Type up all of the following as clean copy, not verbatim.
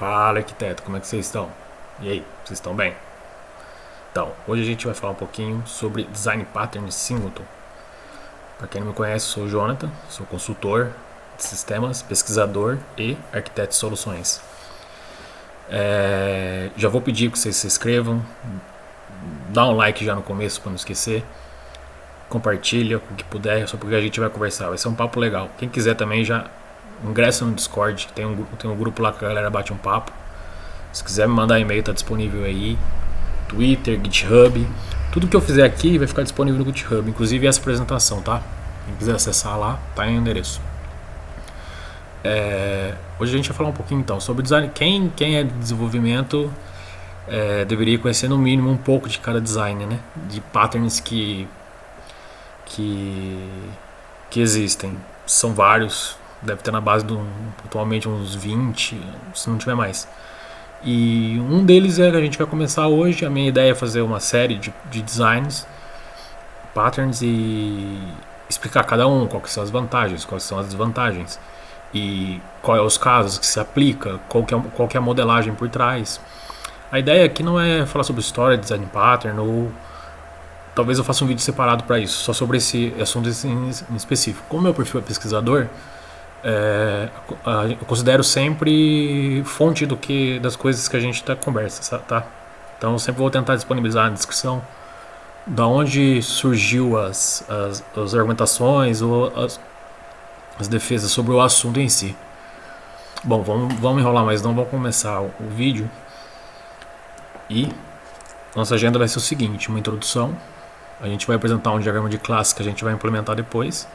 Fala, arquiteto, como é que vocês estão? E aí, vocês estão bem? Então, hoje a gente vai falar um pouquinho sobre Design Pattern Singleton. Para quem não me conhece, sou o Jonathan, sou consultor de sistemas, pesquisador e arquiteto de soluções. Já vou pedir que vocês se inscrevam, dá um like já no começo para não esquecer, compartilha com o que puder, só porque a gente vai conversar, vai ser um papo legal. Quem quiser também já ingressa no Discord, tem um grupo lá que a galera bate um papo. Se quiser me mandar e-mail, tá disponível aí. Twitter, GitHub. Tudo que eu fizer aqui vai ficar disponível no GitHub, inclusive essa apresentação, tá? Quem quiser acessar lá, tá em endereço. Hoje a gente vai falar um pouquinho então sobre design. Quem é de desenvolvimento deveria conhecer no mínimo um pouco de cada design, né? De patterns que, que existem. São vários, deve ter na base de atualmente uns 20, se não tiver mais. E um deles é que a gente vai começar hoje. A minha ideia é fazer uma série de designs, patterns e explicar cada um, quais são as vantagens, quais são as desvantagens e qual é os casos que se aplica, qual que é a modelagem por trás. A ideia aqui não é falar sobre história, design pattern, ou talvez eu faça um vídeo separado para isso, só sobre esse assunto em específico. Como meu perfil é pesquisador, eu considero sempre fonte das coisas que a gente conversa, tá? Então eu sempre vou tentar disponibilizar na descrição da onde surgiu as argumentações ou as defesas sobre o assunto em si. Bom, vamos enrolar mais não, vamos começar o vídeo. E nossa agenda vai ser o seguinte: uma introdução, a gente vai apresentar um diagrama de classe que a gente vai implementar depois,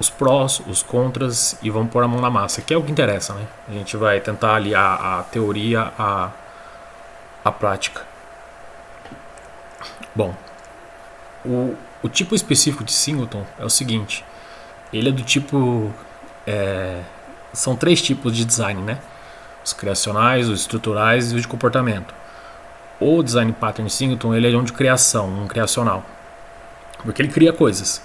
os prós, os contras, e vamos pôr a mão na massa, que é o que interessa, né? A gente vai tentar aliar a teoria à prática. Bom, o tipo específico de Singleton é o seguinte: ele é do tipo... são três tipos de design, né? Os criacionais, os estruturais e os de comportamento. O design pattern Singleton, ele é um de criação, um criacional, porque ele cria coisas.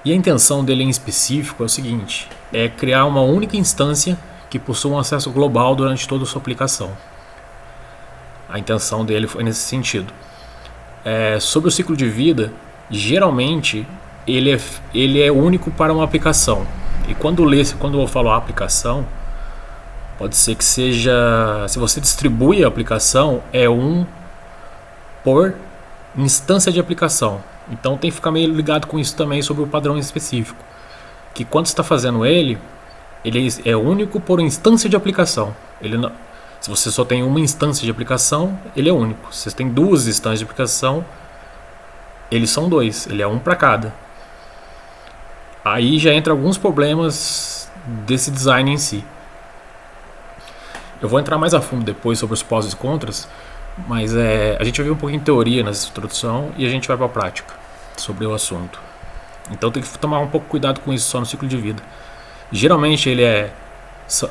E a intenção dele em específico é o seguinte: é criar uma única instância que possua um acesso global durante toda a sua aplicação. A intenção dele foi nesse sentido. Sobre o ciclo de vida, geralmente ele é único para uma aplicação. E quando eu falo aplicação, pode ser que seja, se você distribui a aplicação, é um por instância de aplicação. Então tem que ficar meio ligado com isso também, sobre o padrão específico, que quando você está fazendo ele é único por instância de aplicação. Se você só tem uma instância de aplicação, ele é único. Se você tem duas instâncias de aplicação, eles são dois, ele é um para cada. Aí já entra alguns problemas desse design em si. Eu vou entrar mais a fundo depois sobre os pós e contras, mas a gente vai ver um pouquinho de teoria nessa introdução e a gente vai para a prática sobre o assunto. Então tem que tomar um pouco cuidado com isso só no ciclo de vida. Geralmente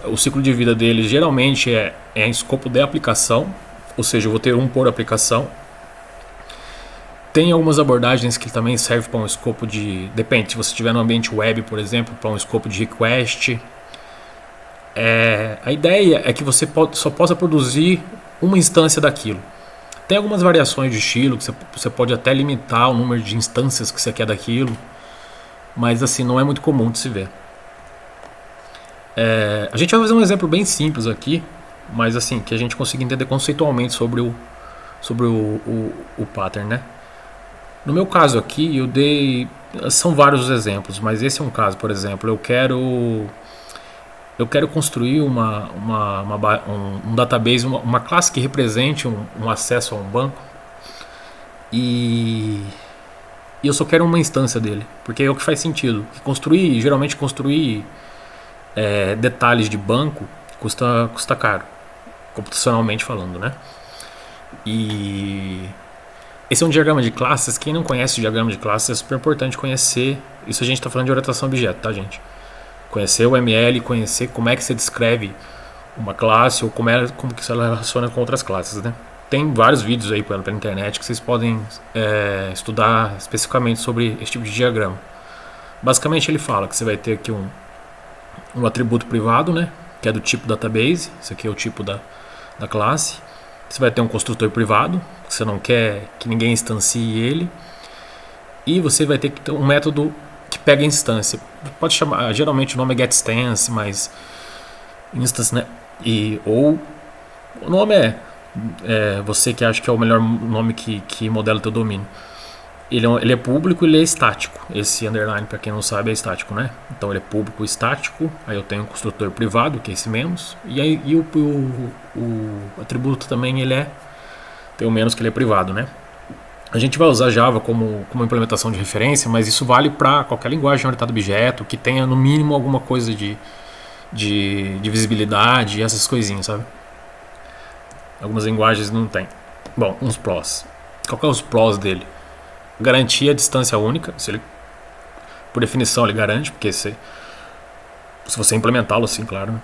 o ciclo de vida dele geralmente é em escopo de aplicação, ou seja, eu vou ter um por aplicação. Tem algumas abordagens que também servem para um escopo de... Depende, se você estiver no ambiente web, por exemplo, para um escopo de request. A ideia é que você só possa produzir uma instância daquilo. Tem algumas variações de estilo, que você pode até limitar o número de instâncias que você quer daquilo, mas assim, não é muito comum de se ver. A gente vai fazer um exemplo bem simples aqui, mas assim, que a gente consiga entender conceitualmente sobre o pattern, né? No meu caso aqui, são vários exemplos, mas esse é um caso. Por exemplo, eu quero construir um database, uma classe que represente um acesso a um banco, e eu só quero uma instância dele, porque é o que faz sentido. Geralmente construir detalhes de banco custa caro, computacionalmente falando, né? E esse é um diagrama de classes. Quem não conhece o diagrama de classes, é super importante conhecer. Isso a gente está falando de orientação a objeto, tá, gente? Conhecer o ML, conhecer como é que você descreve uma classe, ou como que se ela relaciona com outras classes, né? Tem vários vídeos aí pela internet que vocês podem estudar especificamente sobre esse tipo de diagrama. Basicamente ele fala que você vai ter aqui um atributo privado, né? que é do tipo database. Esse aqui é o tipo da classe. Você vai ter um construtor privado, você não quer que ninguém instancie ele. E você vai ter que ter um método que pega a instância. Pode chamar, geralmente o nome é getInstance, mas instance, né? Ou o nome você que acha que é o melhor nome que modela o teu domínio. Ele é público e ele é estático. Esse underline, para quem não sabe, é estático, né? Então ele é público e estático. Aí eu tenho um construtor privado, que é esse menos. E o atributo também tem o menos, que ele é privado, né? A gente vai usar Java como implementação de referência, mas isso vale para qualquer linguagem orientada a objeto que tenha no mínimo alguma coisa de visibilidade e essas coisinhas, sabe? Algumas linguagens não tem. Bom, uns prós. Qual que é os prós dele? Garantia a distância única. Por definição ele garante, porque se você implementá-lo assim, claro, né?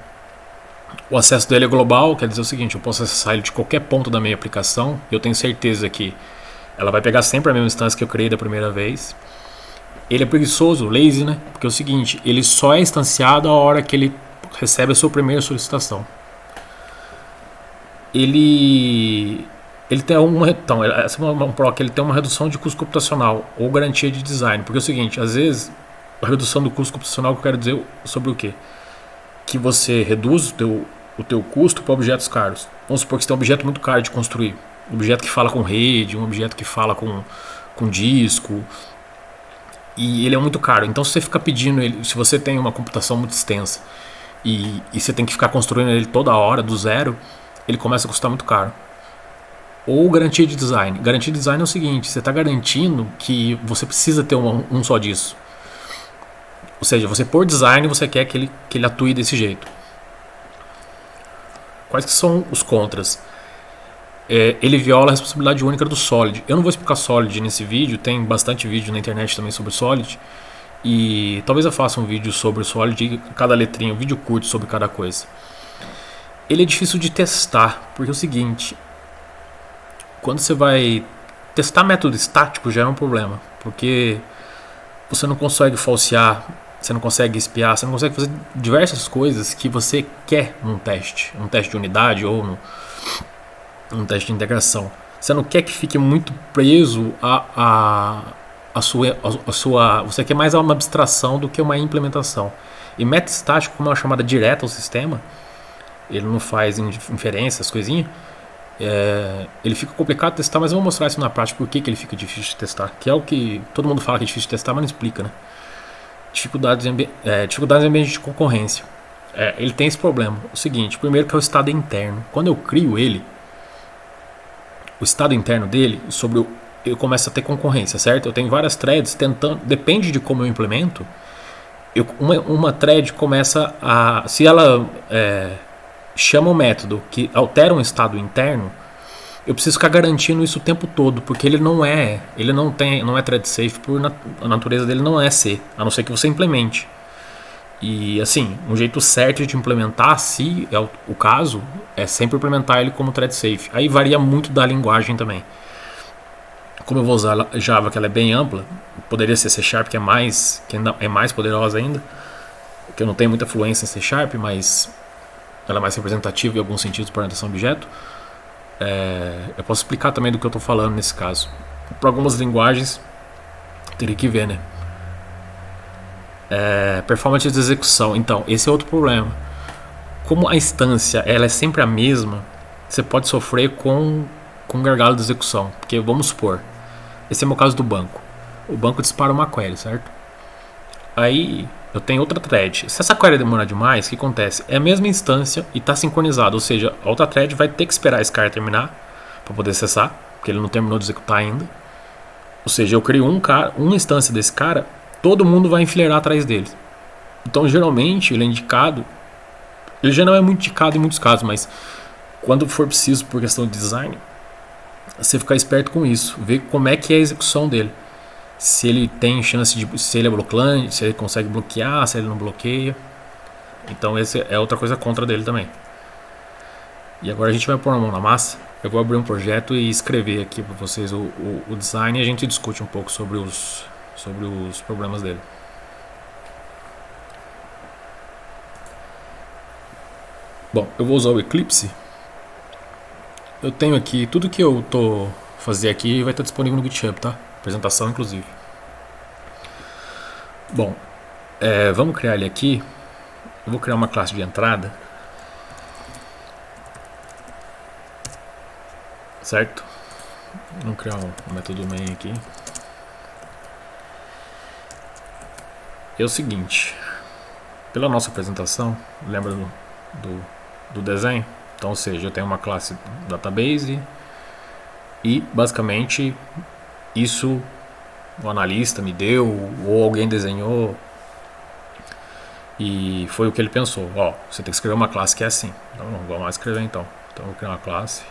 O acesso dele é global, quer dizer o seguinte: eu posso acessar ele de qualquer ponto da minha aplicação. Eu tenho certeza que ela vai pegar sempre a mesma instância que eu criei da primeira vez. Ele é preguiçoso, lazy, né? Porque é o seguinte: ele só é instanciado a hora que ele recebe a sua primeira solicitação. Ele tem essa é um PROC, ele tem uma redução de custo computacional ou garantia de design. Porque é o seguinte: às vezes a redução do custo computacional, que eu quero dizer sobre o quê? Que você reduz o teu custo para objetos caros. Vamos supor que você tem um objeto muito caro de construir, um objeto que fala com rede, um objeto que fala com disco, e ele é muito caro. Então se você ficar pedindo ele, se você tem uma computação muito extensa e você tem que ficar construindo ele toda hora do zero, ele começa a custar muito caro. Ou garantia de design. Garantia de design é o seguinte: você está garantindo que você precisa ter um só disso. Ou seja, você por design você quer que ele atue desse jeito. Quais que são os contras? Ele viola a responsabilidade única do Solid. Eu não vou explicar Solid nesse vídeo, tem bastante vídeo na internet também sobre Solid. E talvez eu faça um vídeo sobre o Solid, cada letrinha, um vídeo curto sobre cada coisa. Ele é difícil de testar, porque é o seguinte: quando você vai testar método estático já é um problema, porque você não consegue falsear, você não consegue espiar, você não consegue fazer diversas coisas que você quer num teste de unidade ou num teste de integração. Você não quer que fique muito preso a sua. Você quer mais uma abstração do que uma implementação. E método estático, como é uma chamada direta ao sistema, ele não faz inferências, coisinhas. Ele fica complicado de testar, mas eu vou mostrar isso na prática, por que ele fica difícil de testar, que é o que todo mundo fala que é difícil de testar, mas não explica, né? Dificuldades em ambiente de concorrência. Ele tem esse problema. O seguinte: primeiro, que é o estado interno. Quando eu crio ele, o estado interno dele, eu começo a ter concorrência, certo? Eu tenho várias threads tentando, depende de como eu implemento. Uma thread começa a, se ela chama um método que altera um estado interno, eu preciso ficar garantindo isso o tempo todo, porque ele não é thread safe, a natureza dele não é ser, a não ser que você implemente. E assim, um jeito certo de implementar, se é o caso, é sempre implementar ele como thread safe. Aí varia muito da linguagem também. Como eu vou usar Java, que ela é bem ampla, poderia ser C#, que ainda é mais poderosa ainda, que eu não tenho muita fluência em C#, mas ela é mais representativa em alguns sentidos para orientação a objeto. Eu posso explicar também do que eu estou falando nesse caso. Para algumas linguagens, teria que ver, né? Performance de execução. Então, esse é outro problema. Como a instância ela é sempre a mesma, você pode sofrer com gargalo de execução. Porque vamos supor, esse é o meu caso do banco. O banco dispara uma query, certo? Aí eu tenho outra thread. Se essa query demorar demais, o que acontece? É a mesma instância e está sincronizado. Ou seja, a outra thread vai ter que esperar esse cara terminar para poder acessar, porque ele não terminou de executar ainda. Ou seja, eu crio uma instância desse cara, todo mundo vai enfileirar atrás dele. Então, geralmente, ele é indicado. Ele já não é muito indicado em muitos casos, mas quando for preciso por questão de design, você ficar esperto com isso, ver como é que é a execução dele. Se ele tem chance de. Se ele é bloqueante, se ele consegue bloquear, se ele não bloqueia. Então, essa é outra coisa contra dele também. E agora a gente vai pôr a mão na massa. Eu vou abrir um projeto e escrever aqui para vocês o design e a gente discute um pouco sobre os problemas dele. Bom, eu vou usar o Eclipse. Eu tenho aqui, tudo que eu tô fazer aqui vai estar disponível no GitHub, tá? Apresentação, inclusive. Bom, vamos criar ele aqui. Eu vou criar uma classe de entrada. Certo? Vamos criar um método main aqui. É o seguinte, pela nossa apresentação, lembra do desenho? Então, ou seja, eu tenho uma classe database e basicamente isso o analista me deu ou alguém desenhou e foi o que ele pensou. Ó, você tem que escrever uma classe que é assim. Então, vamos lá escrever então. Então, eu vou criar uma classe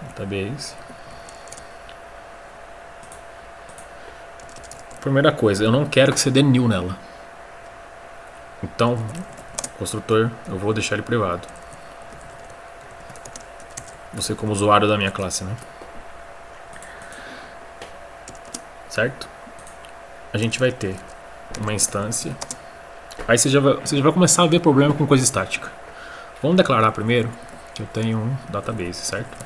database. Primeira coisa, eu não quero que você dê new nela. Então, construtor, eu vou deixar ele privado. Você como usuário da minha classe, né? Certo? A gente vai ter uma instância. Aí você já vai começar a ver problema com coisa estática. Vamos declarar primeiro que eu tenho um database, certo?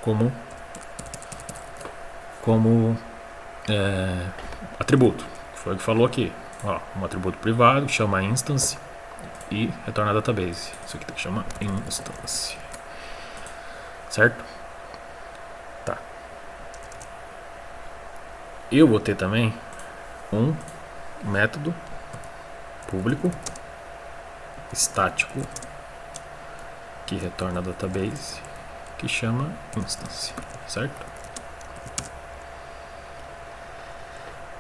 Como atributo. Foi o que falou aqui. Ó, um atributo privado que chama instance e retorna database. Isso aqui tem que chamar instance. Certo? Tá. Eu vou ter também um método público estático que retorna database que chama instance, certo?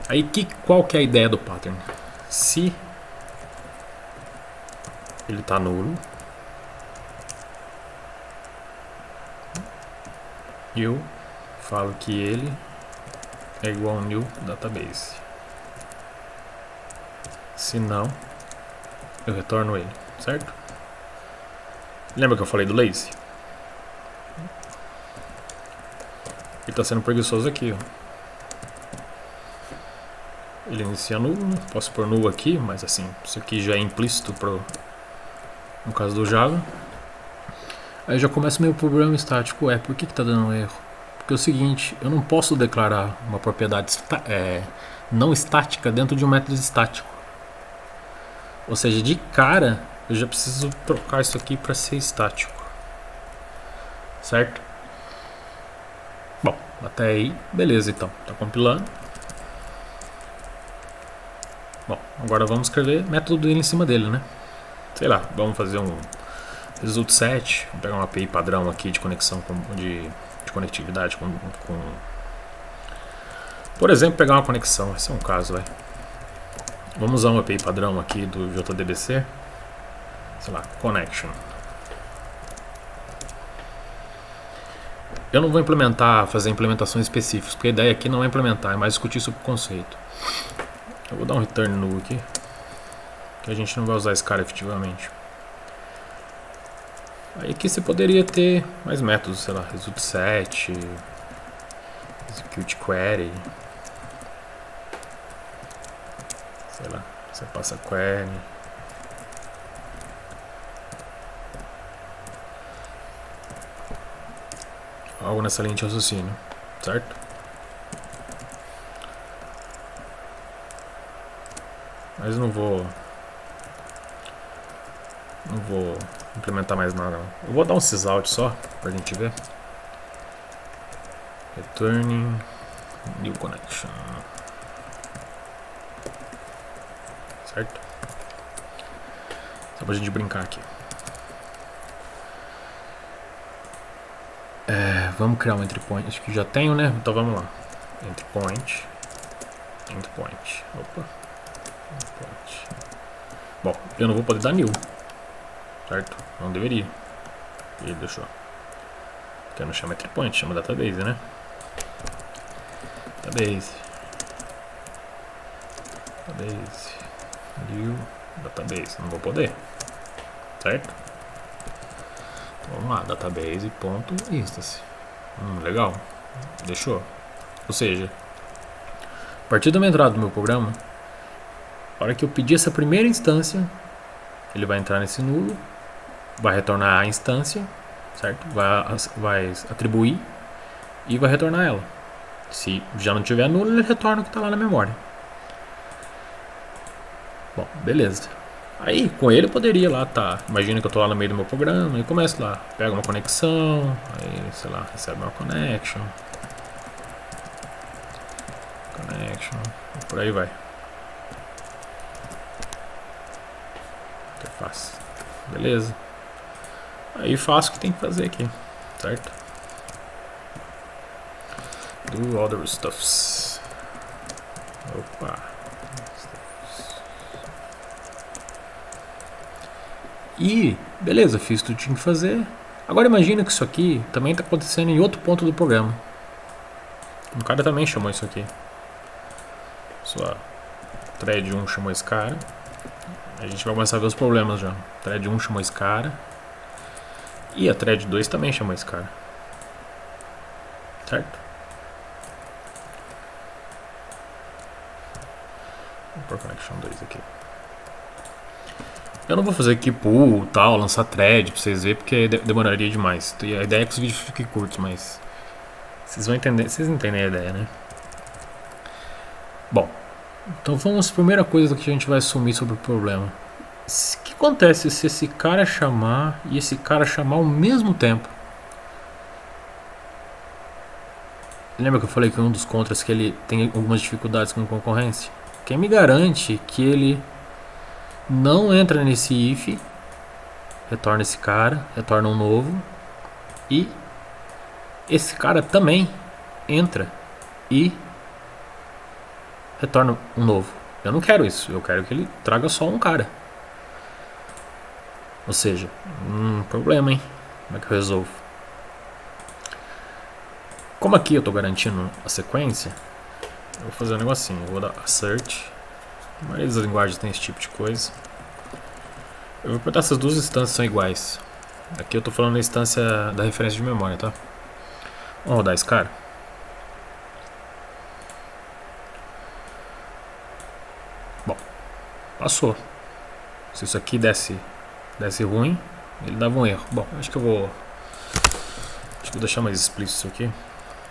Aí qual que é a ideia do pattern? Se ele está nulo, eu falo que ele é igual a new database. Se não, eu retorno ele, certo? Lembra que eu falei do lazy? Ele está sendo preguiçoso aqui, ó. Ele inicia null, posso pôr null aqui, mas assim, isso aqui já é implícito no caso do Java. Aí já começa meu problema estático. Por que está dando um erro? Porque é o seguinte, eu não posso declarar uma propriedade não estática dentro de um método estático. Ou seja, de cara, eu já preciso trocar isso aqui para ser estático. Certo? Bom, até aí, beleza então. Tá compilando. Bom, agora vamos escrever método dele em cima dele, né? Sei lá, vamos fazer um result set, vou pegar uma API padrão aqui de conexão de conectividade com por exemplo, pegar uma conexão, esse é um caso, vai. Vamos usar uma API padrão aqui do JDBC, sei lá, connection. Eu não vou fazer implementações específicas, porque a ideia aqui não é implementar, é mais discutir sobre o conceito. Eu vou dar um return null aqui, que a gente não vai usar esse cara efetivamente. Aí aqui você poderia ter mais métodos, sei lá, result set, execute query, sei lá, você passa query. Algo nessa linha de raciocínio, certo? Mas não vou implementar mais nada. Eu vou dar um sysout só pra gente ver. Returning new connection. Certo? Só pra gente brincar aqui. Vamos criar um entry point. Acho que já tenho, né? Então vamos lá. Entry point. Endpoint. Opa. Endpoint. Bom, eu não vou poder dar new. Certo? Não deveria. Ele deixou. Porque não chama entry point, chama database, né? Database. New database. Não vou poder. Certo? Vamos lá, database.instance. Legal. Deixou. Ou seja, a partir da entrada do meu programa, a hora que eu pedir essa primeira instância, ele vai entrar nesse nulo, vai retornar a instância, certo? Vai atribuir e vai retornar ela. Se já não tiver nulo, ele retorna o que está lá na memória. Bom, beleza. Aí com ele eu poderia lá imagina que eu estou lá no meio do meu programa e começo lá, pego uma conexão, aí sei lá, recebe uma connection, e por aí vai. Interface. Beleza. Aí faço o que tem que fazer aqui, certo? Do other stuffs. Opa. E beleza, fiz tudo que tinha que fazer. Agora imagina que isso aqui também está acontecendo em outro ponto do programa. O cara também chamou isso aqui. Sua thread 1 chamou esse cara. A gente vai começar a ver os problemas já. Thread 1 chamou esse cara. E a thread 2 também chamou esse cara. Certo? Vou pôr connection 2 aqui. Eu não vou fazer aqui pull, tal, lançar thread pra vocês verem, porque demoraria demais. A ideia é que os vídeos fiquem curtos, mas vocês vão entender, vocês entendem a ideia, né? Bom, então vamos, primeira coisa que a gente vai assumir sobre o problema. O que acontece se esse cara chamar e esse cara chamar ao mesmo tempo? Lembra que eu falei que um dos contras é que ele tem algumas dificuldades com concorrência? Quem me garante que ele não entra nesse if, retorna esse cara, retorna um novo, e esse cara também entra e retorna um novo? Eu não quero isso, eu quero que ele traga só um cara. Ou seja, problema, hein? Como é que eu resolvo? Como aqui eu estou garantindo a sequência, eu vou fazer um negocinho. Eu vou dar assert. A maioria das linguagens tem esse tipo de coisa. Eu vou perguntar se as duas instâncias são iguais. Aqui eu estou falando da instância da referência de memória, tá? Vamos rodar esse cara. Bom, passou. Se isso aqui desse ruim, ele dava um erro. Bom, acho que eu vou deixar mais explícito isso aqui,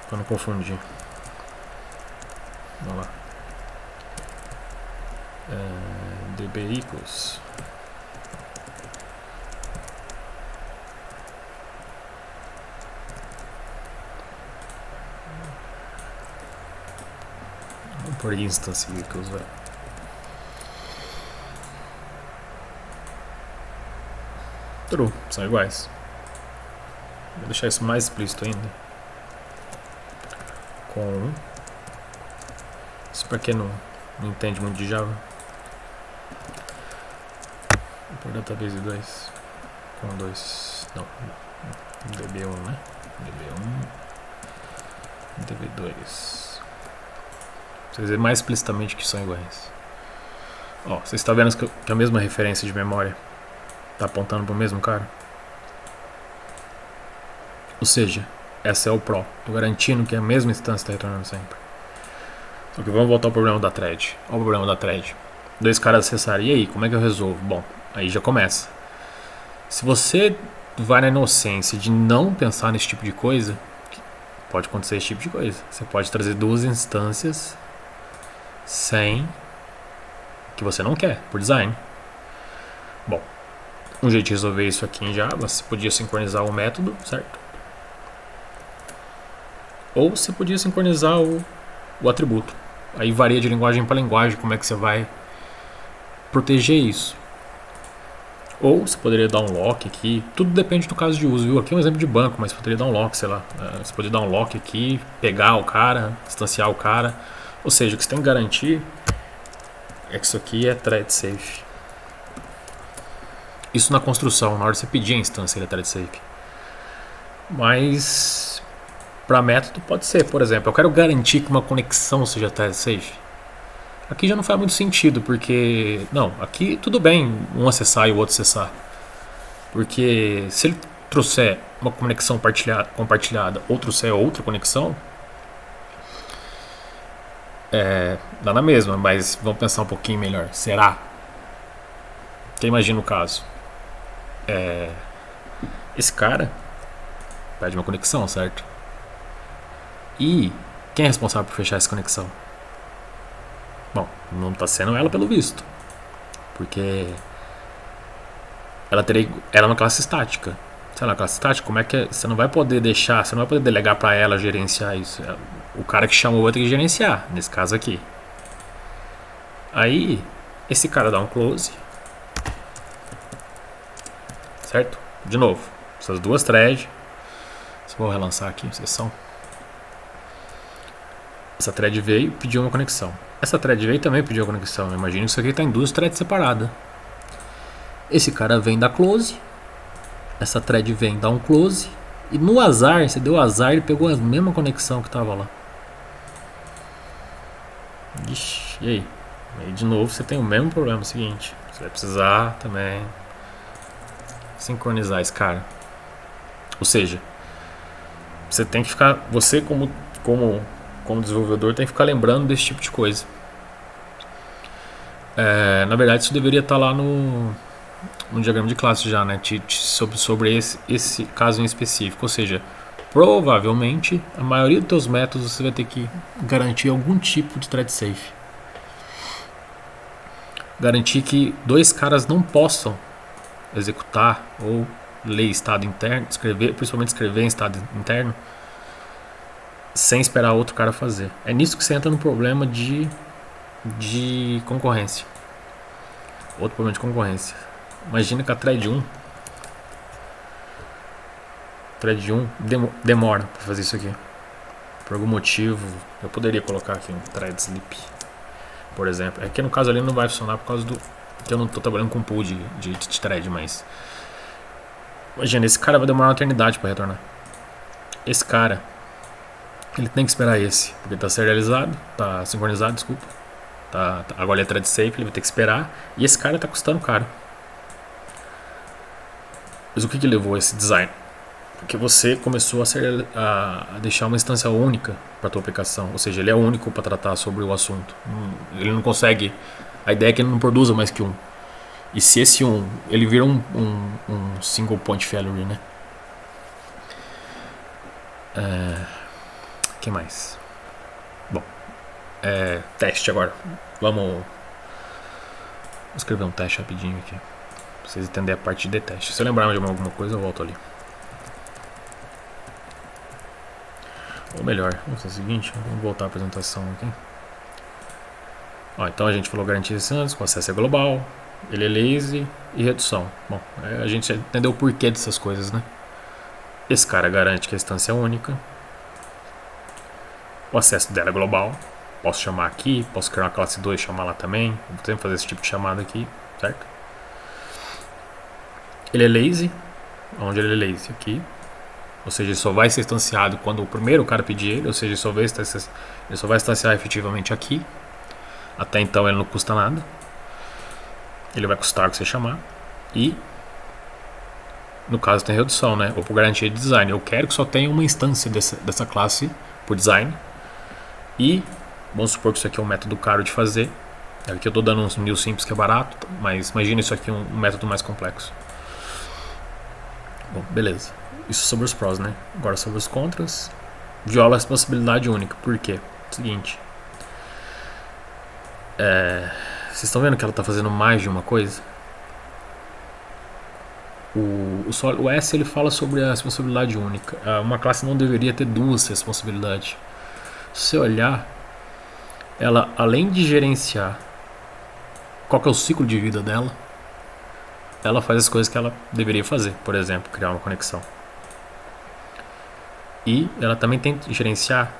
para não confundir. Vamos lá. db equals vamos por instance equals, velho. True, são iguais. Vou deixar isso mais explícito ainda. Com isso pra quem não entende muito de Java. Vou por database 2 com 2, não, db1, né? db1, db2. Vocês verem mais explicitamente que são iguais. Ó, vocês estão vendo que a mesma referência de memória está apontando para o mesmo cara? Ou seja, essa é o Pro. Estou garantindo que a mesma instância está retornando sempre. Só que vamos voltar ao problema da thread. Olha o problema da thread. Dois caras acessaram. E aí, como é que eu resolvo? Bom, aí já começa. Se você vai na inocência de não pensar nesse tipo de coisa, pode acontecer esse tipo de coisa. Você pode trazer duas instâncias sem que você não quer, por design. Bom, um jeito de resolver isso aqui em Java, você podia sincronizar o método, certo? Ou você podia sincronizar o atributo. Aí varia de linguagem para linguagem como é que você vai proteger isso. Ou você poderia dar um lock aqui. Tudo depende do caso de uso, viu? Aqui é um exemplo de banco, mas você poderia dar um lock, sei lá. Você poderia dar um lock aqui, pegar o cara, instanciar o cara. Ou seja, o que você tem que garantir é que isso aqui é thread safe. Isso na construção, na hora de você pedir a instância, ele é thread safe. Mas para método pode ser, por exemplo, eu quero garantir que uma conexão seja thread safe. Aqui já não faz muito sentido, porque não, aqui tudo bem um acessar e o outro acessar, porque se ele trouxer uma conexão compartilhada ou trouxer outra conexão, dá na mesma, mas vamos pensar um pouquinho melhor. Será? Que imagina o caso. Esse cara pede uma conexão, certo? E quem é responsável por fechar essa conexão? Bom, não está sendo ela pelo visto. Porque ela é uma classe estática. Se ela é uma classe estática, como é que você não vai poder deixar, você não vai poder delegar para ela gerenciar isso? O cara que chamou vai ter que gerenciar, nesse caso aqui. Aí, esse cara dá um close. Certo? De novo, essas duas threads. Vou relançar aqui a sessão. Essa thread veio e pediu uma conexão. Essa thread veio e também pediu uma conexão. Imagina que isso aqui está em duas threads separadas. Esse cara vem dar close. Essa thread vem dar um close. E no azar, você deu azar, ele pegou a mesma conexão que estava lá. Ixi, e aí? Aí de novo você tem o mesmo problema. Seguinte, você vai precisar também sincronizar esse cara. Ou seja, você tem que ficar, você como desenvolvedor tem que ficar lembrando desse tipo de coisa. Na verdade isso deveria estar lá no diagrama de classe já, né? Sobre esse caso em específico. Ou seja, provavelmente a maioria dos teus métodos você vai ter que garantir algum tipo de thread safe. Garantir que dois caras não possam executar ou ler estado interno, principalmente escrever em estado interno, sem esperar outro cara fazer. É nisso que você entra no problema de concorrência. Outro problema de concorrência. Imagina que a thread 1 demora para fazer isso aqui. Por algum motivo, eu poderia colocar aqui um thread sleep, por exemplo. É que no caso ali não vai funcionar por causa do que eu não estou trabalhando com pool de thread, mas imagina, esse cara vai demorar uma eternidade para retornar. Esse cara, ele tem que esperar esse, porque está serializado, está sincronizado, desculpa. Agora ele é thread safe, ele vai ter que esperar. E esse cara está custando caro. Mas o que levou a esse design? Porque você começou a deixar uma instância única para a tua aplicação. Ou seja, ele é único para tratar sobre o assunto. Ele não consegue. A ideia é que ele não produza mais que um. E se esse um, ele vira um single point failure, né? Que mais? Bom, teste agora. Vamos escrever um teste rapidinho aqui, pra vocês entenderem a parte de teste. Se eu lembrar de alguma coisa, eu volto ali. Ou melhor, vamos fazer o seguinte, vamos voltar a apresentação aqui. Então a gente falou garantias antes, o acesso é global, ele é lazy e redução. Bom, a gente entendeu o porquê dessas coisas, né? Esse cara garante que a instância é única. O acesso dela é global. Posso chamar aqui, posso criar uma classe 2 e chamar lá também. Vou sempre fazer esse tipo de chamada aqui, certo? Ele é lazy. Onde ele é lazy? Aqui. Ou seja, ele só vai ser instanciado quando o primeiro cara pedir ele. Ou seja, ele só vai instanciar efetivamente aqui. Até então ele não custa nada. Ele vai custar o que você chamar. E no caso tem redução, né? Ou por garantia de design. Eu quero que só tenha uma instância dessa classe por design. E vamos supor que isso aqui é um método caro de fazer. Aqui eu estou dando uns mil simples que é barato, mas imagina isso aqui um método mais complexo. Bom, beleza. Isso sobre os prós, né? Agora sobre os contras. Viola a responsabilidade única. Por quê? Seguinte. Vocês estão vendo que ela está fazendo mais de uma coisa? O S ele fala sobre a responsabilidade única. Uma classe não deveria ter duas responsabilidades. Se você olhar, ela além de gerenciar qual que é o ciclo de vida dela, ela faz as coisas que ela deveria fazer. Por exemplo, criar uma conexão. E ela também tem que gerenciar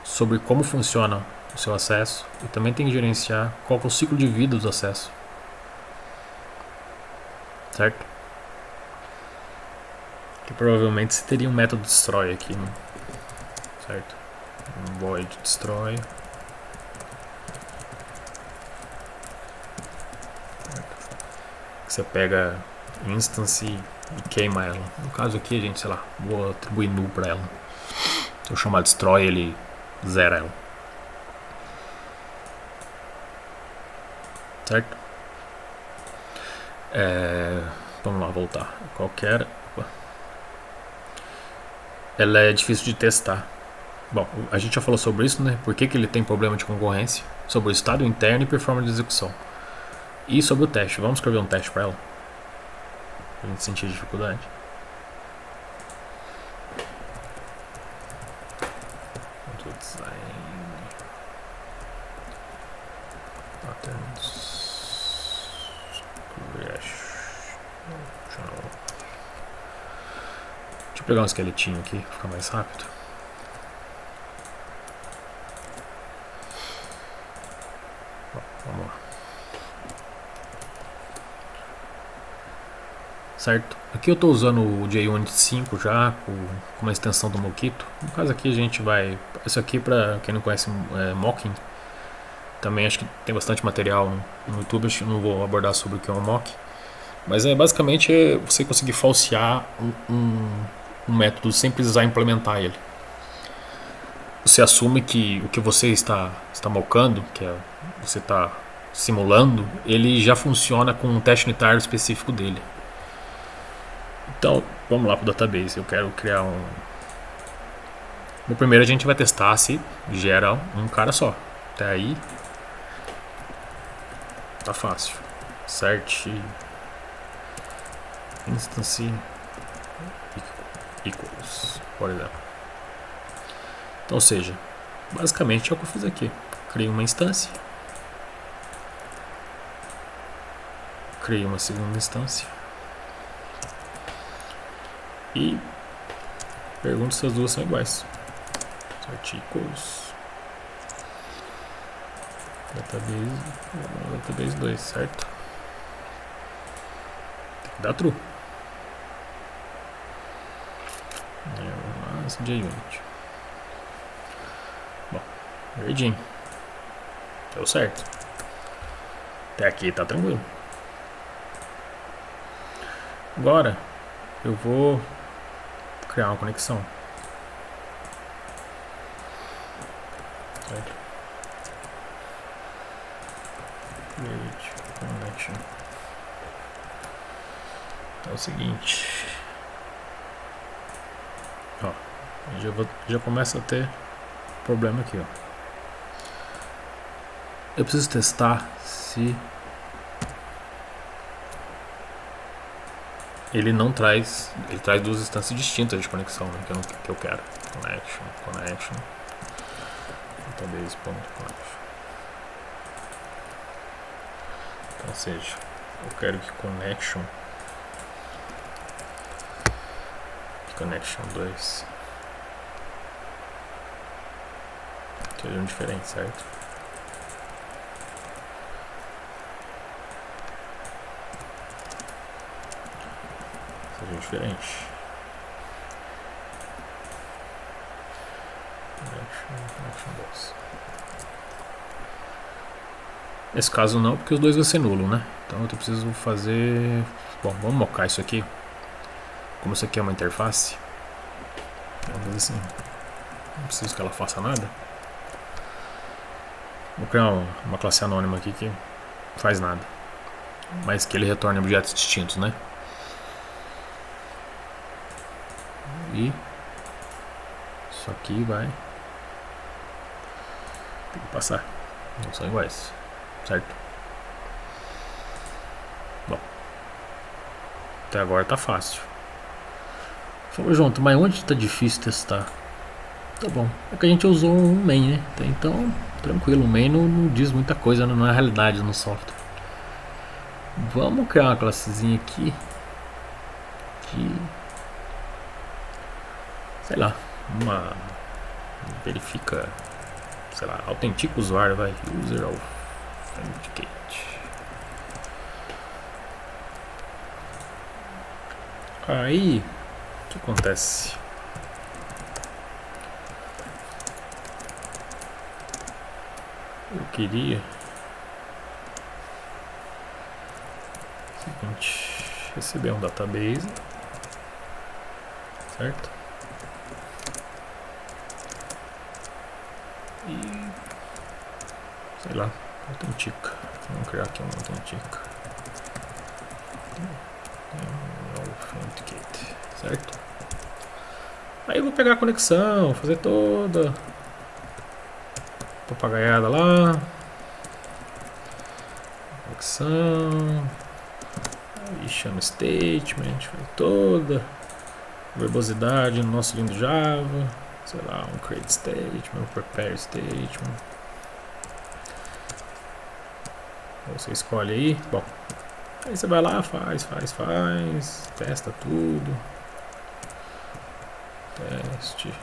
sobre como funciona o seu acesso. E também tem que gerenciar qual que é o ciclo de vida do acesso. Certo? Que provavelmente você teria um método destroy aqui, né? Certo? Um void destroy. Você pega instance e queima ela. No caso aqui, a gente, sei lá, vou atribuir null para ela. Se eu chamar destroy, ele zera ela. Certo? Vamos lá, voltar. Qualquer. Ela é difícil de testar. Bom, a gente já falou sobre isso, né? Por que ele tem problema de concorrência? Sobre o estado interno e performance de execução. E sobre o teste. Vamos escrever um teste para ela? Pra gente sentir dificuldade. Design. Patterns. Deixa eu pegar um esqueletinho aqui, pra ficar mais rápido. Bom, vamos lá. Certo? Aqui eu estou usando o JUnit 5 já, com uma extensão do Mockito. No caso aqui a gente vai... Isso aqui, para quem não conhece Mocking, também acho que tem bastante material no YouTube. Acho que não vou abordar sobre o que é um mock. Mas basicamente você conseguir falsear um método sem precisar implementar ele. Você assume que o que você está mockando, que você está simulando, ele já funciona com um teste unitário específico dele. Então, vamos lá para o database. Eu quero criar um... No primeiro a gente vai testar se gera um cara só. Até aí tá fácil. Cert instance equals, por exemplo. Então, ou seja, basicamente é o que eu fiz aqui. Criei uma instância. Criei uma segunda instância. E pergunto se as duas são iguais. Cert equals database 2, certo? Tem que dar true. Mas JUnit. Bom, verdinho. Deu certo. Até aqui tá tranquilo. Agora eu vou criar uma conexão. Certo? Create connection. É o seguinte. Ó, já começa a ter problema aqui, ó. Eu preciso testar se ele não traz, ele traz duas instâncias distintas de conexão, né, que eu quero. Connection database.connection. Então, ou seja, eu quero que connection 2 sejam diferentes, certo? Sejam diferentes. Connection 2. Nesse caso não, porque os dois vão ser nulo, né? Então eu preciso fazer... Bom, vamos mocar isso aqui. Como isso aqui é uma interface, vamos fazer assim. Não preciso que ela faça nada. Vou criar uma classe anônima aqui que faz nada, mas que ele retorne objetos distintos, né? E isso aqui vai tem que passar. Não são iguais, certo? Bom, até agora tá fácil. Falou, junto, mas onde tá difícil testar? Tá bom, é que a gente usou um main, né? Então, tranquilo, o main não diz muita coisa, não é realidade no software. Vamos criar uma classezinha aqui que, sei lá, verifica, sei lá, autentica o usuário, vai, user authenticate. Aí, o que acontece? Eu queria seguinte, receber um database, certo? E sei lá, autentica. Vamos criar aqui um autentica. Authenticate, certo? Aí eu vou pegar a conexão, fazer toda papagaiada lá, conexão, aí chama statement, faz toda verbosidade no nosso lindo Java, sei lá, um create statement, um prepare statement. Você escolhe aí, bom, aí você vai lá, faz, testa tudo, teste,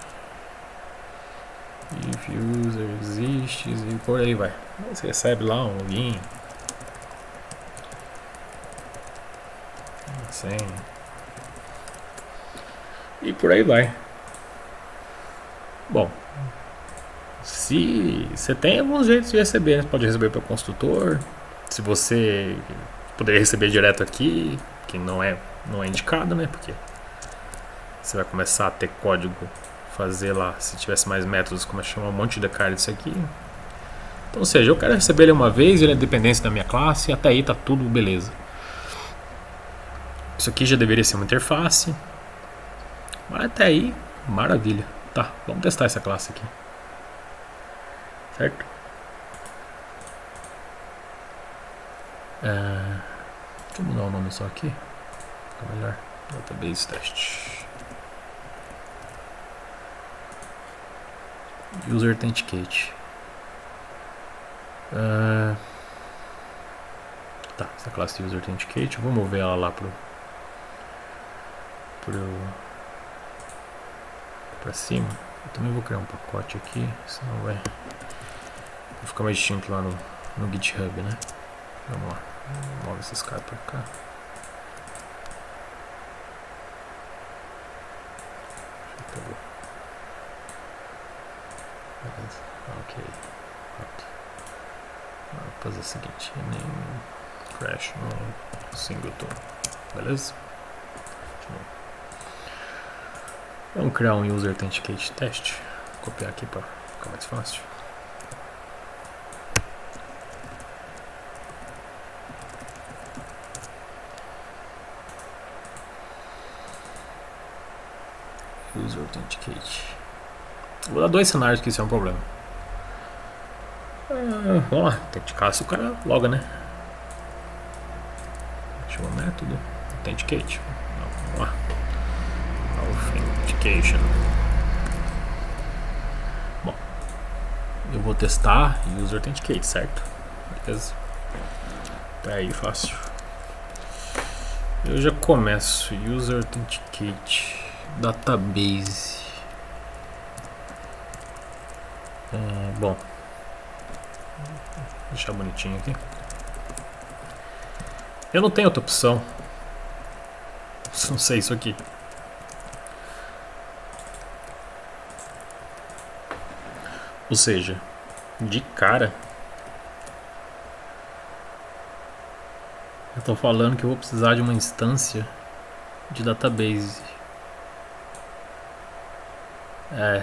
if user exists e por aí vai. Aí você recebe lá um login, senha e por aí vai. Bom, se você tem alguns jeitos de receber, né? Você pode receber pelo construtor. Se você poderia receber direto aqui, que não é indicado, né? Porque você vai começar a ter código, fazer lá, se tivesse mais métodos, como é chamar um monte de cara disso aqui. Então, ou seja, eu quero receber ele uma vez, ele é dependência da minha classe, e até aí tá tudo beleza. Isso aqui já deveria ser uma interface, mas até aí, maravilha. Tá, vamos testar essa classe aqui. Certo? Deixa eu mudar o nome só aqui. Fica melhor. Database test. User Authenticate. Tá, essa classe de User Authenticate, eu vou mover ela lá pra cima. Eu também vou criar um pacote aqui, senão vai ficar mais distinto lá no GitHub, né? Vamos lá, move esses caras pra cá. Ok. Vou fazer o seguinte, name crash no singleton, beleza? Vamos criar um user authenticate test. Vou copiar aqui para ficar mais fácil. User authenticate. Vou dar 2 cenários que isso é um problema. Vamos lá, autenticar se o cara loga, né? Chama o método authenticate. Vamos lá. Authentication. Bom, eu vou testar user authenticate, certo? Beleza? Tá aí fácil. Eu já começo user authenticate database. Bom, vou deixar bonitinho aqui. Eu não tenho outra opção. Não sei isso aqui. Ou seja, de cara, eu tô falando que eu vou precisar de uma instância de database.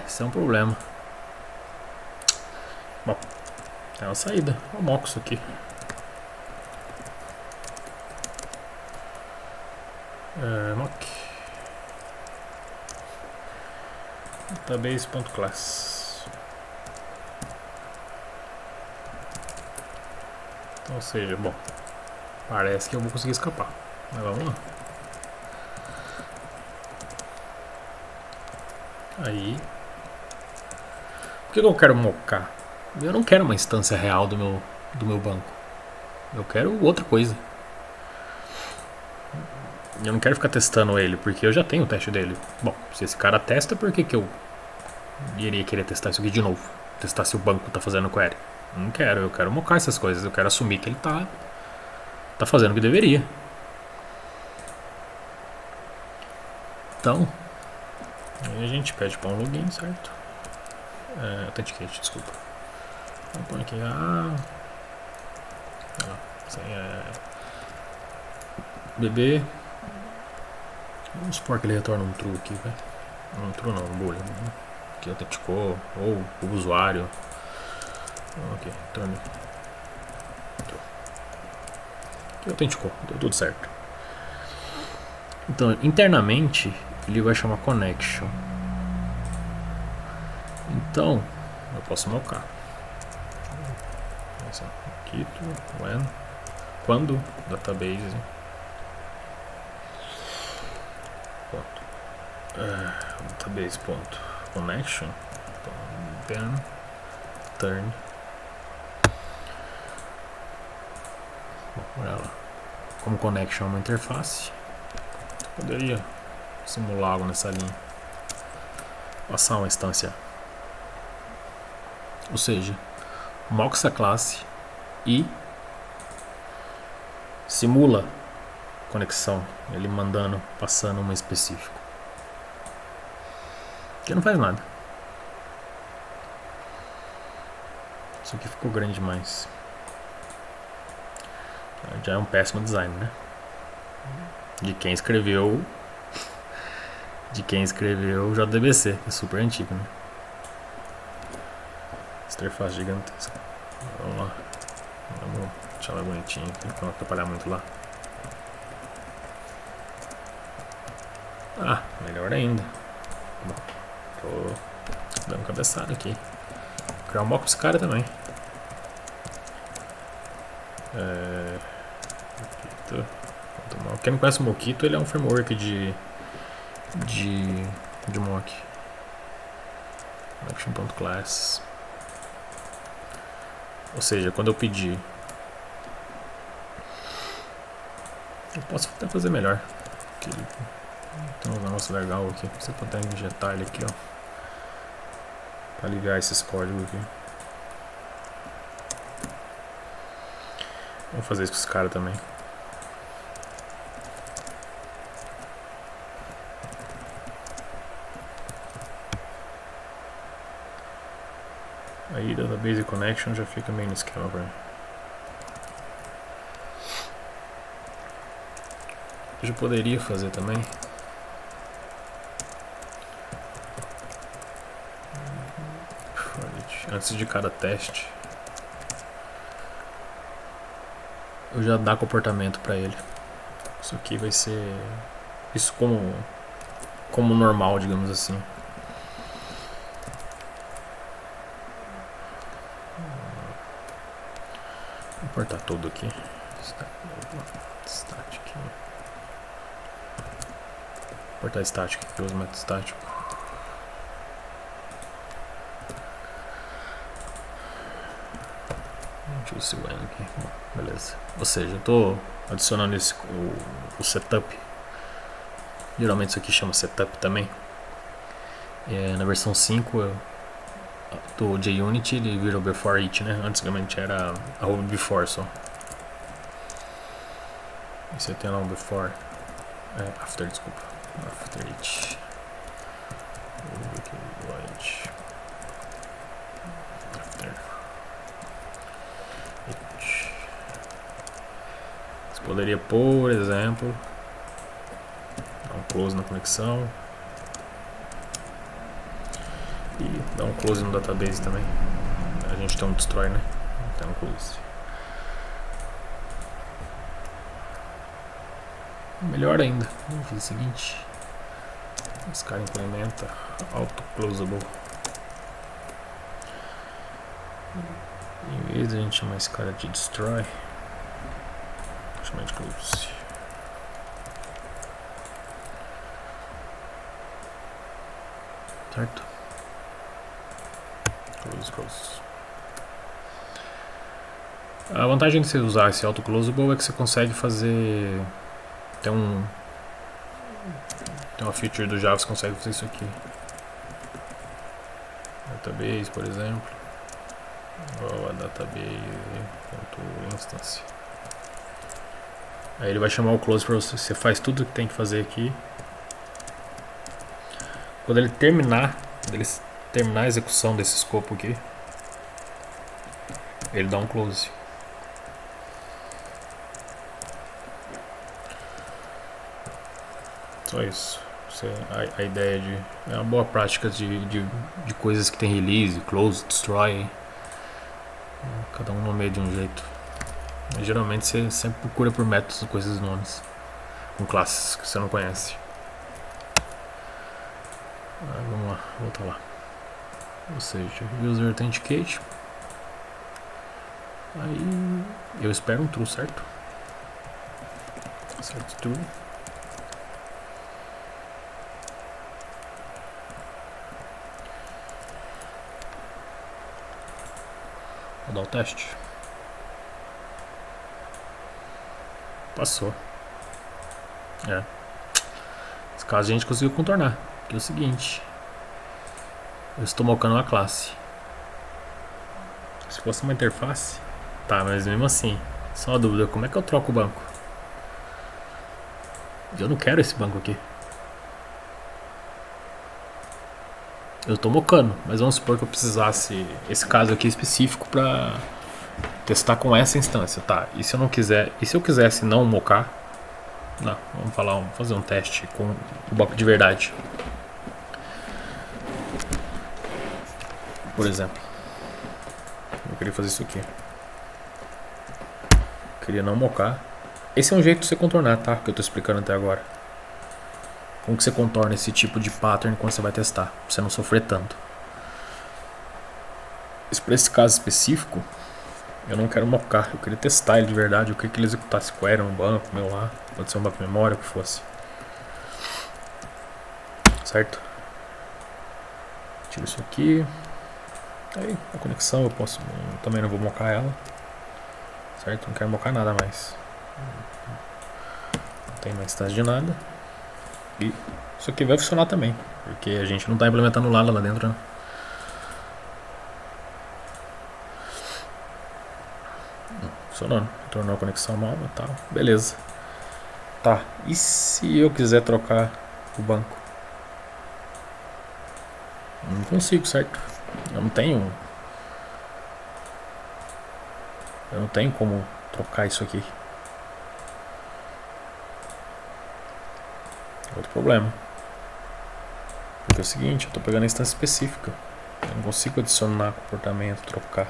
Isso é um problema. Bom, é uma saída. Eu moco isso aqui. Mock database.class. Então, ou seja, bom, parece que eu vou conseguir escapar, mas vamos lá. Aí, por que eu quero mocar? Eu não quero uma instância real do meu banco. Eu quero outra coisa. Eu não quero ficar testando ele, porque eu já tenho o teste dele. Bom, se esse cara testa, por que eu iria querer testar isso aqui de novo? Testar se o banco tá fazendo query. Não quero, eu quero mocar essas coisas. Eu quero assumir que ele tá fazendo o que deveria. Então, aí a gente pede para um login, certo? Authenticate, desculpa. Vamos pôr aqui BB. Vamos supor que ele retorna um true aqui, vai. Um true não, um boolean. Que autenticou, ou o usuário. Ok, true. Que autenticou, deu tudo certo. Então, internamente, ele vai chamar connection. Então, eu posso mocar. Mockito, when, quando, database, ponto, database, ponto, connection, then, turn. Bom, olha lá. Como connection é uma interface, eu poderia simular algo nessa linha. Passar uma instância. Ou seja, mock essa classe e simula conexão, ele mandando, passando uma específico. Que não faz nada. Isso aqui ficou grande demais. Já é um péssimo design, né? De quem escreveu o JDBC, que é super antigo, né? Interface gigantesca. Vamos lá. Vamos deixar ela bonitinha aqui, pra não atrapalhar muito lá. Ah, melhor ainda. Bom, tô dando cabeçada aqui. Vou criar um mock pra esse cara também. Quem não conhece o Mockito, ele é um framework de mock. Action.class. Ou seja, quando eu pedir, eu posso até fazer melhor. Aqui, tem um negócio legal aqui. Você pode até injetar ele aqui, ó, para aliviar esses códigos aqui. Vamos fazer isso com esse cara também. Aí database connection já fica meio no esquema pra mim. Eu já poderia fazer também. Antes de cada teste, eu já dar comportamento para ele. Isso aqui vai ser isso como normal, digamos assim. Vou importar tudo aqui. Static. Importar static aqui, eu uso método estático. Use when aqui. Bom, beleza. Ou seja, eu estou adicionando o setup. Geralmente isso aqui chama setup também. Na versão 5 do JUnity ele virou before it, né? Antigamente era a before só. E você tem lá um before. After, desculpa. After it. After. Você poderia, por exemplo, dar um close na conexão e dar um close no database também. A gente tem um destroy, né? Tem um close. Melhor ainda, vamos fazer o seguinte: esse cara implementa auto closable. Em vez de a gente chamar esse cara de destroy, chamar de close. Certo? Close. A vantagem de você usar esse auto closable é que você consegue fazer. Tem uma feature do Java que você consegue fazer isso aqui. Database, por exemplo. Ou a database.instance. Aí ele vai chamar o close para você. Você faz tudo que tem que fazer aqui. Quando ele terminar a execução desse escopo aqui, ele dá um close. Só isso. A ideia é uma boa prática de coisas que tem release, close, destroy. Cada um nomeia de um jeito. Mas geralmente você sempre procura por métodos com esses nomes. com classes que você não conhece. Vamos lá, voltar lá. Ou seja, user authenticate. Aí eu espero um true, certo? Certo, true. Vou dar o teste. Passou. Nesse caso a gente conseguiu contornar. Que é o seguinte. Eu estou mocando uma classe. Se fosse uma interface. Tá, mas mesmo assim. Só uma dúvida. Como é que eu troco o banco? Eu não quero esse banco aqui. Eu estou mocando. Mas vamos supor que eu precisasse. Esse caso aqui específico para testar com essa instância. Tá, e se eu não quiser. E se eu quisesse não mocar? Não, vamos fazer um teste com o banco de verdade. Por exemplo, eu queria fazer isso aqui. Queria não mocar. Esse é um jeito de você contornar, tá? Que eu tô explicando até agora. Como que você contorna esse tipo de pattern quando você vai testar, pra você não sofrer tanto. Mas para esse caso específico, eu não quero mocar, eu queria testar ele de verdade. Eu queria que ele executasse query no banco meu lá. Pode ser um banco de memória, o que fosse. Certo? Tiro isso aqui. Aí a conexão eu posso. Eu também não vou mocar ela. Certo? Não quero mocar nada mais. Não tem mais instância de nada. E isso aqui vai funcionar também. Porque a gente não está implementando nada lá dentro, né? Funcionando. Tornou a conexão nova e tal. Beleza. Tá. E se eu quiser trocar o banco? Não consigo, certo? Eu não tenho como trocar isso aqui. Outro problema. Porque é o seguinte, eu estou pegando a instância específica. Eu não consigo adicionar comportamento, trocar.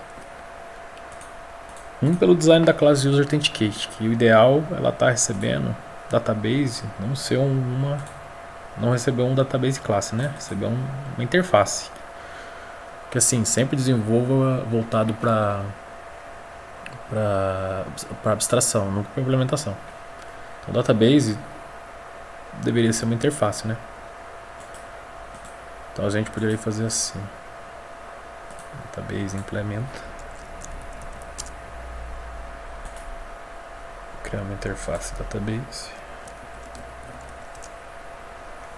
Pelo design da classe User Authenticate, que o ideal ela tá recebendo database, não receber um database classe, né? Receber uma interface. Que assim, sempre desenvolva voltado para abstração, nunca para implementação. Então, database deveria ser uma interface, né? Então a gente poderia fazer assim: database implementa, criar uma interface database,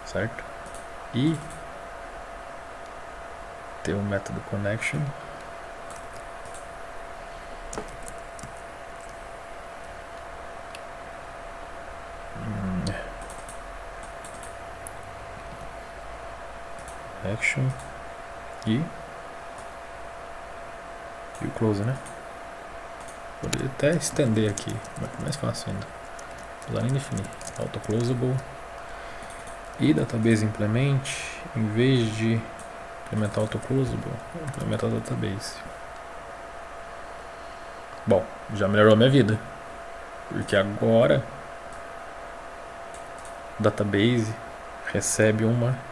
certo? E ter um método connection. Action e o close, né? Poderia até estender aqui, mas mais fácil ainda. Usar nem definir. Auto closable e database implement, em vez de implementar auto closable, implementar database. Bom, já melhorou a minha vida, porque agora o database recebe uma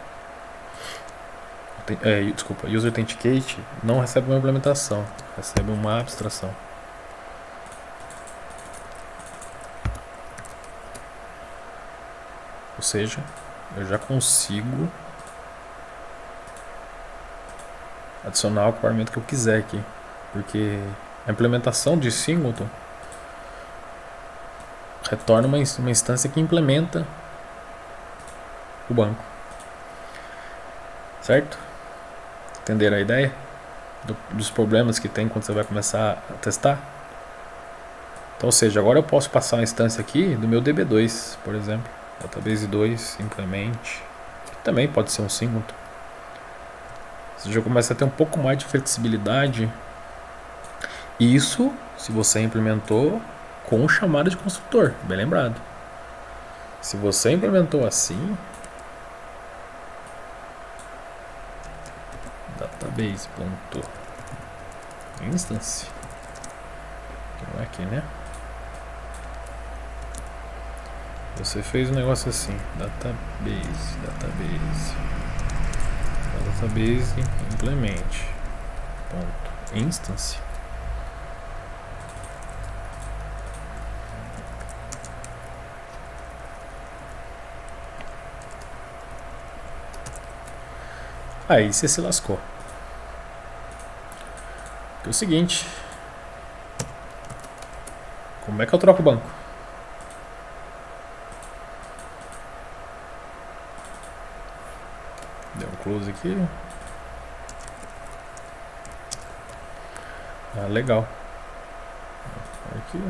User Authenticate não recebe uma implementação, recebe uma abstração. Ou seja, eu já consigo adicionar o comportamento que eu quiser aqui, porque a implementação de singleton retorna uma instância que implementa o banco, certo? Entenderam a ideia dos problemas que tem quando você vai começar a testar? Então, ou seja, agora eu posso passar uma instância aqui do meu DB2, por exemplo, database 2, implemente, que também pode ser um singleton. Você já começa a ter um pouco mais de flexibilidade. Isso se você implementou com chamada de construtor, bem lembrado. Se você implementou assim, database.instance, não é aqui, né? Você fez um negócio assim, database implemente, ponto, instance. Aí você se lascou. É o seguinte, como é que eu troco o banco? Deu um close aqui. Ah, legal. Aqui.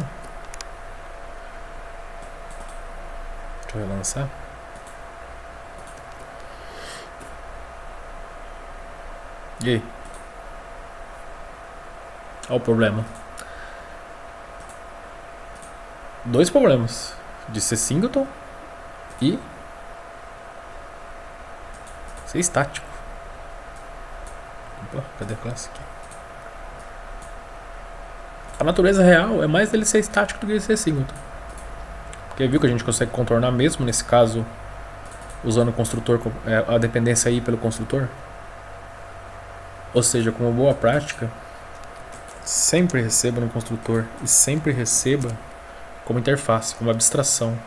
Deixa eu relançar. E aí? Olha o problema. Dois problemas. De ser singleton e ser estático. Opa, cadê a classe aqui? A natureza real é mais dele ser estático do que ele ser singleton. Porque viu que a gente consegue contornar mesmo nesse caso usando o construtor, a dependência aí pelo construtor? Ou seja, com uma boa prática, sempre receba no construtor e sempre receba como interface, como abstração.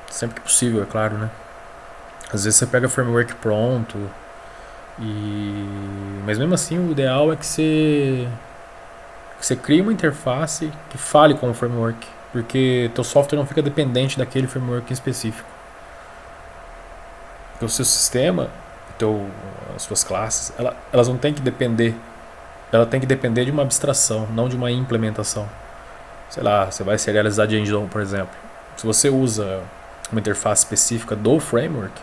Sempre que possível, é claro, né? Às vezes você pega framework pronto, mas mesmo assim o ideal é que você crie uma interface que fale com o framework, porque teu software não fica dependente daquele framework em específico. Porque o seu sistema, as suas classes, elas não têm que depender. Ela tem que depender de uma abstração, não de uma implementação. Sei lá, você vai serializar JSON, por exemplo. Se você usa uma interface específica do framework,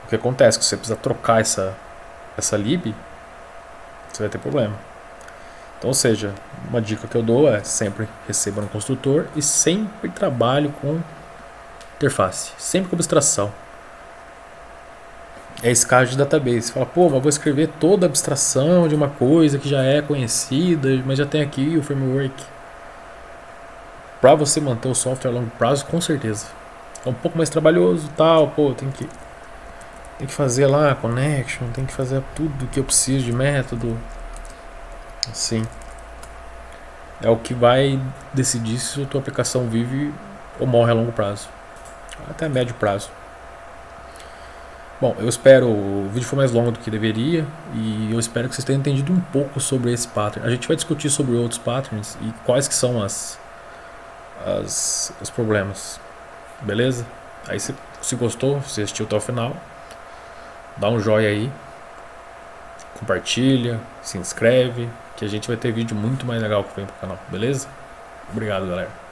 o que acontece? Que você precisa trocar essa lib, você vai ter problema. Então, ou seja, uma dica que eu dou é sempre receba no construtor e sempre trabalhe com interface, sempre com abstração. É esse caso de database. Você fala, pô, mas vou escrever toda a abstração de uma coisa que já é conhecida, mas já tem aqui o framework. Para você manter o software a longo prazo, com certeza. É um pouco mais trabalhoso, tal, pô, tem que fazer lá connection, tem que fazer tudo que eu preciso de método. Sim. É o que vai decidir se a tua aplicação vive ou morre a longo prazo. Até a médio prazo. Bom, eu espero, o vídeo foi mais longo do que deveria e eu espero que vocês tenham entendido um pouco sobre esse pattern. A gente vai discutir sobre outros patterns e quais que são os problemas, beleza? Aí se gostou, se assistiu até o final, dá um joinha aí, compartilha, se inscreve, que a gente vai ter vídeo muito mais legal que vem pro canal, beleza? Obrigado, galera.